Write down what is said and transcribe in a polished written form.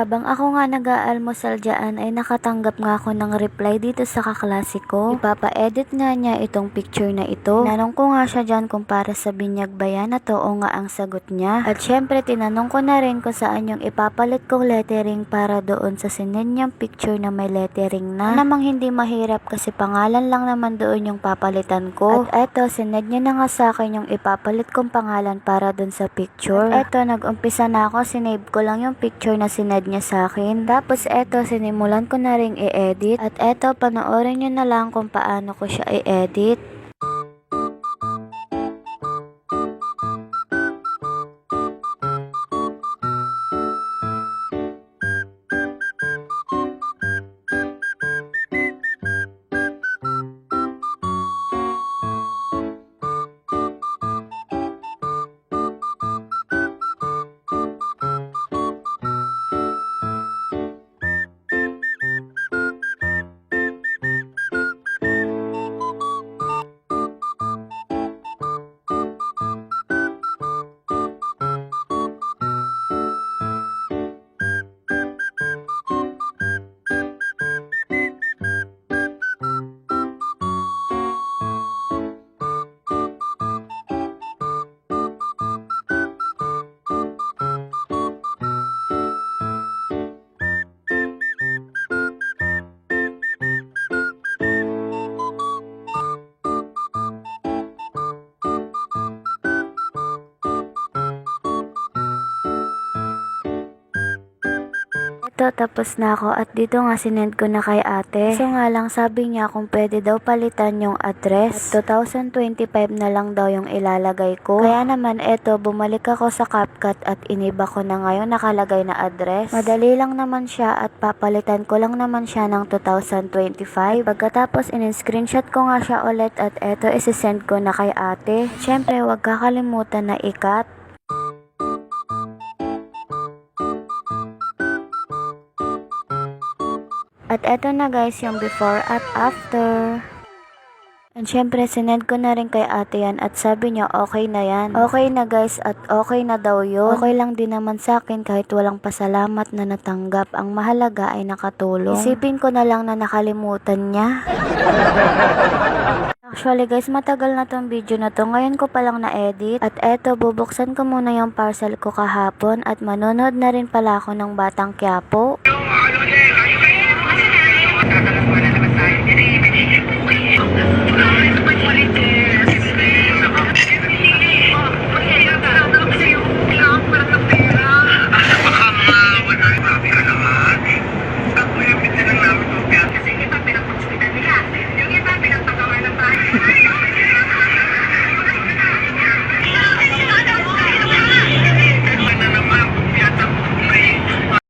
Habang ako nga nag-aalmusal dyan ay nakatanggap nga ako ng reply dito sa kaklase ko. Ipapa-edit nga niya itong picture na ito. Tinanong ko nga siya dyan kung para sa binyag ba yan at oo nga ang sagot niya. At syempre tinanong ko na rin kung saan yung ipapalit kong lettering para doon sa sinend niyang picture na may lettering na. Namang hindi mahirap kasi pangalan lang naman doon yung papalitan ko. At eto sinend niya na nga sa akin yung ipapalit kong pangalan para doon sa picture. At eto nag-umpisa na ako, sinave ko lang yung picture na sinend niya sa akin. Tapos eto, sinimulan ko na ring i-edit. At eto, panoorin nyo na lang kung paano ko siya i-edit. Ito, tapos na ako at dito nga sinend ko na kay ate. So nga lang sabi niya kung pwede daw palitan yung address. At 2025 na lang daw yung ilalagay ko. Kaya naman eto, bumalik ako sa CapCut at iniba ko na ngayon nakalagay na address. Madali lang naman siya at papalitan ko lang naman siya ng 2025. Pagkatapos in-screenshot ko nga siya ulit at eto isisend ko na kay ate. Syempre huwag kakalimutan na i-cut. At eto na guys yung before at after. And syempre sinend ko na rin kay ate yan at sabi niya okay na yan. Okay na guys at okay na daw yun. Okay lang din naman sa akin kahit walang pasalamat na natanggap. Ang mahalaga ay nakatulong. Isipin ko na lang na nakalimutan niya. Actually guys, matagal na tong video na to. Ngayon ko palang na-edit. At eto, bubuksan ko muna yung parcel ko kahapon at manonood na rin pala ako ng Batang Quiapo.